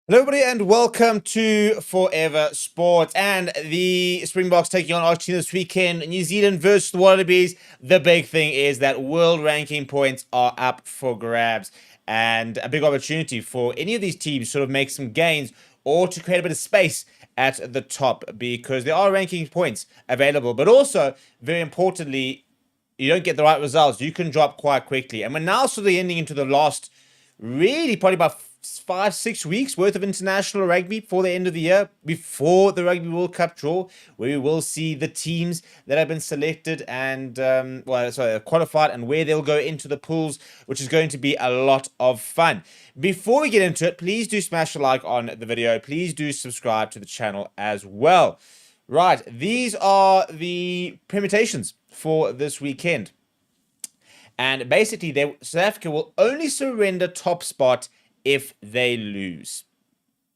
Hello, everybody, and welcome to Forever Sports and the Springboks taking on Argentina this weekend. New Zealand versus the Wallabies. The big thing is that world ranking points are up for grabs, and a big opportunity for any of these teams to sort of make some gains or to create a bit of space at the top because there are ranking points available. But also, very importantly, you don't get the right results, you can drop quite quickly. And we're now sort of ending into the last, really probably about 5-6 weeks worth of international rugby for the end of the year, before the Rugby World Cup draw, where we will see the teams that have been selected and qualified and where they'll go into the pools, which is going to be a lot of fun. Before we get into it, please do smash a like on the video. Please do subscribe to the channel as well. Right, these are the permutations for this weekend. And basically, South Africa will only surrender top spot if they lose.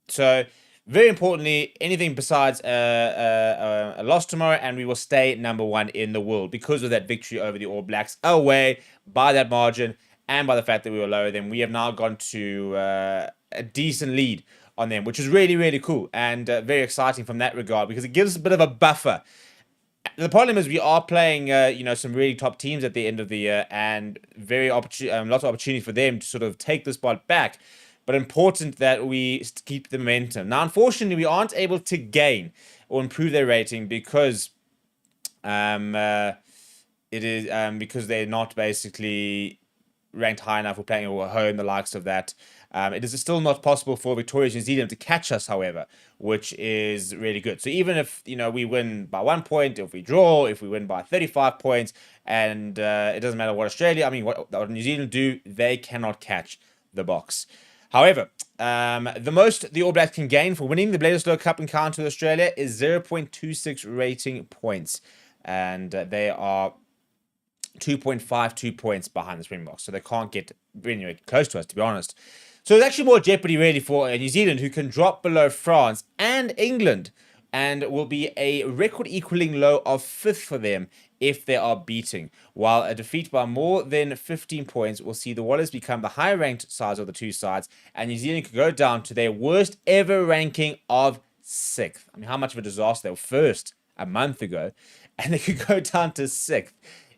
So, very importantly, anything besides a loss tomorrow, and we will stay number one in the world because of that victory over the All Blacks away by that margin, and by the fact that we were lower than we have now gone to a decent lead on them, which is really, really cool and very exciting from that regard because it gives us a bit of a buffer. The problem is we are playing, some really top teams at the end of the year, and lots of opportunity for them to sort of take the spot back. But important that we keep the momentum. Now, unfortunately, we aren't able to gain or improve their rating because because they're not basically ranked high enough for playing at home, the likes of that. It is still not possible for Victorious New Zealand to catch us, however, which is really good. So even if we win by 1 point, if we draw, if we win by 35 points, and it doesn't matter what what New Zealand do, they cannot catch the Boks. However, the most the All Blacks can gain for winning the Bledisloe Cup encounter with Australia is 0.26 rating points, and they are 2.52 points behind the Springboks, so they can't get anywhere close to us, to be honest. So it's actually more jeopardy really for New Zealand, who can drop below France and England, and will be a record equaling low of 5th for them if they are beating. While a defeat by more than 15 points will see the Wallabies become the higher ranked sides of the two sides, and New Zealand could go down to their worst ever ranking of 6th. I mean, how much of a disaster they were first a month ago, and they could go down to 6th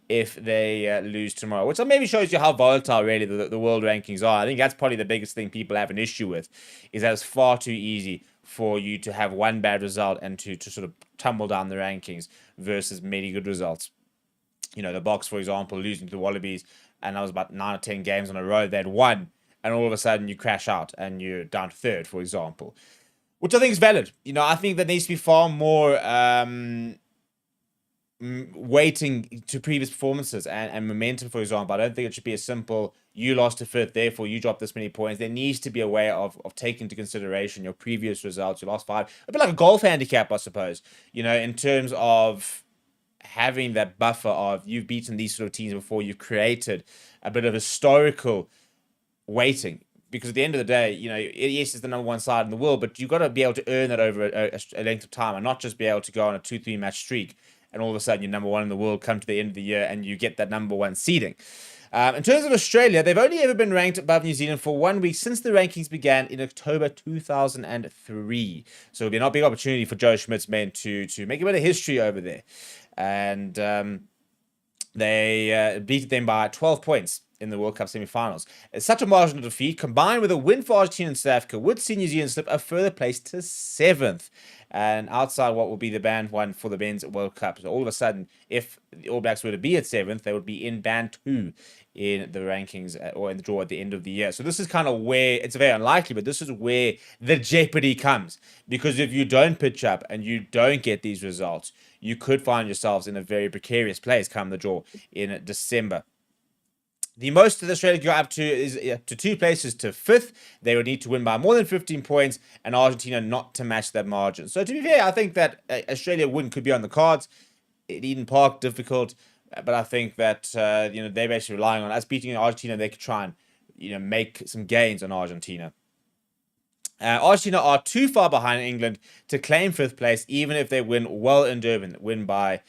if they lose tomorrow, which maybe shows you how volatile really the world rankings are. I think that's probably the biggest thing people have an issue with, is that it's far too easy for you to have one bad result and to sort of tumble down the rankings versus many good results. The Boks, for example, losing to the Wallabies, and that was about 9 or 10 games on a row they'd won, and all of a sudden you crash out and you're down to 3rd, for example, which I think is valid. I think there needs to be far more weighting to previous performances and momentum, for example. I don't think it should be a simple, you lost to 5th, therefore you dropped this many points. There needs to be a way of taking into consideration your previous results, your last 5, a bit like a golf handicap, I suppose, in terms of having that buffer of you've beaten these sort of teams before, you've created a bit of historical weighting. Because at the end of the day, yes, it's the number one side in the world, but you've got to be able to earn that over a length of time and not just be able to go on a 2-3 match streak and all of a sudden you're number one in the world come to the end of the year and you get that number one seeding. In terms of Australia, they've only ever been ranked above New Zealand for 1 week since the rankings began in October 2003. So it'll be a big opportunity for Joe Schmidt's men to make a bit of history over there. And they beat them by 12 points in the World Cup semi-finals. It's such a marginal defeat, combined with a win for Argentina and South Africa, would see New Zealand slip a further place to 7th, and outside what will be the band 1 for the Men's World Cup. So all of a sudden, if the All Blacks were to be at 7th, they would be in band 2 in the rankings or in the draw at the end of the year. So this is kind of where, it's very unlikely, but this is where the jeopardy comes. Because if you don't pitch up and you don't get these results, you could find yourselves in a very precarious place come the draw in December. The most that Australia could go up to is to 2 places to 5th. They would need to win by more than 15 points, and Argentina not to match that margin. So to be fair, I think that Australia win could be on the cards. At Eden Park, difficult, but I think that they're basically relying on us beating Argentina. They could try and make some gains on Argentina. Argentina are too far behind England to claim 5th place, even if they win well in Durban, win by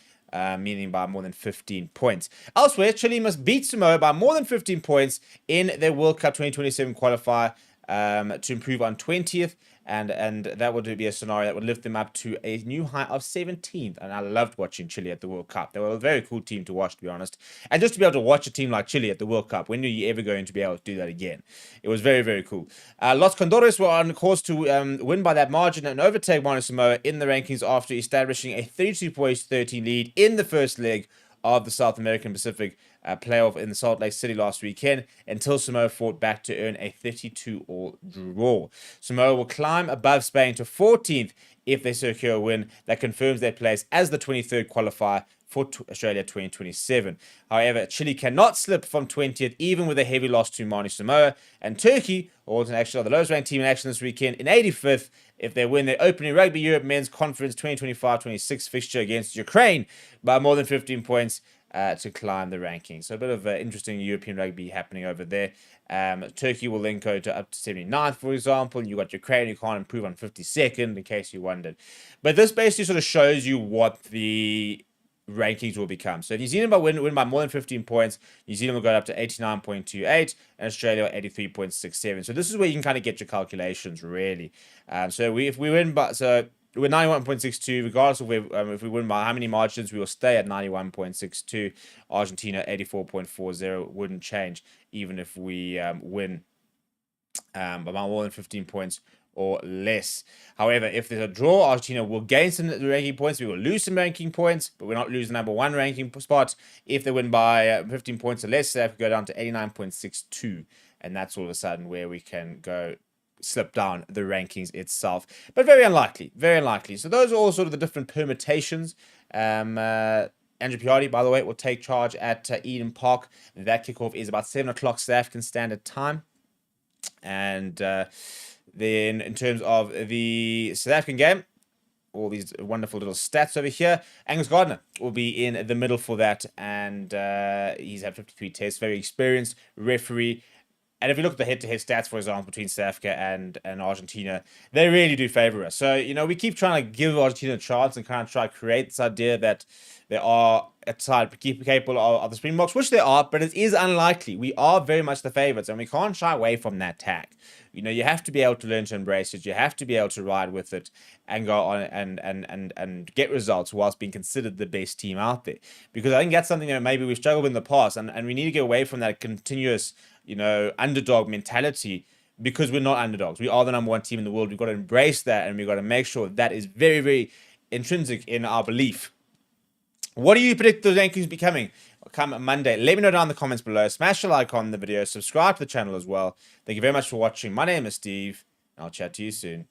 meaning by more than 15 points. Elsewhere, Chile must beat Samoa by more than 15 points in their World Cup 2027 qualifier to improve on 20th, and that would be a scenario that would lift them up to a new high of 17th. And I loved watching Chile at the World Cup. They were a very cool team to watch, to be honest. And just to be able to watch a team like Chile at the World Cup, when are you ever going to be able to do that again? It was very, very cool. Los Condores were on course to win by that margin and overtake Manu Samoa in the rankings after establishing a 32-13 lead in the first leg of the South American Pacific playoff in the Salt Lake City last weekend, until Samoa fought back to earn a 32-all draw. Samoa will climb above Spain to 14th if they secure a win that confirms their place as the 23rd qualifier for Australia 2027. However, Chile cannot slip from 20th, even with a heavy loss to Manu Samoa, and Turkey, also actually the lowest ranked team in action this weekend, in 85th if they win their opening Rugby Europe Men's Conference 2025-26 fixture against Ukraine by more than 15 points to climb the rankings. So a bit of interesting European rugby happening over there. Turkey will then go to up to 79th, for example. You got Ukraine, who can't improve on 52nd, in case you wondered. But this basically sort of shows you what the rankings will become. So if New Zealand win by more than 15 points, New Zealand will go up to 89.28 and Australia 83.67. So this is where you can kind of get your calculations, really. If we win by... We're 91.62, regardless of if we win by how many margins, we will stay at 91.62. Argentina, 84.40, wouldn't change, even if we win by more than 15 points or less. However, if there's a draw, Argentina will gain some ranking points. We will lose some ranking points, but we're not losing number one ranking spot. If they win by 15 points or less, they have to go down to 89.62, and that's all of a sudden where we can go slip down the rankings itself, but very unlikely, very unlikely. So those are all sort of the different permutations. Andrew Piatti, by the way, will take charge at Eden Park. That kickoff is about 7 o'clock South African Standard Time. And then in terms of the South African game, all these wonderful little stats over here. Angus Gardner will be in the middle for that, and he's had 53 tests, very experienced referee. And if you look at the head-to-head stats, for example, between South Africa and Argentina, they really do favor us. So, we keep trying to give Argentina a chance and kind of try to create this idea that they are a side capable of the Springboks, which they are, but it is unlikely. We are very much the favorites, and we can't shy away from that tag. You have to be able to learn to embrace it. You have to be able to ride with it and go on and get results whilst being considered the best team out there. Because I think that's something that maybe we've struggled with in the past, and we need to get away from that continuous underdog mentality, because we're not underdogs. We are the number one team in the world. We've got to embrace that, and we've got to make sure that is very, very intrinsic in our belief. What do you predict the rankings becoming come Monday? Let me know down in the comments below. Smash a like on the video. Subscribe to the channel as well. Thank you very much for watching. My name is Steve, and I'll chat to you soon.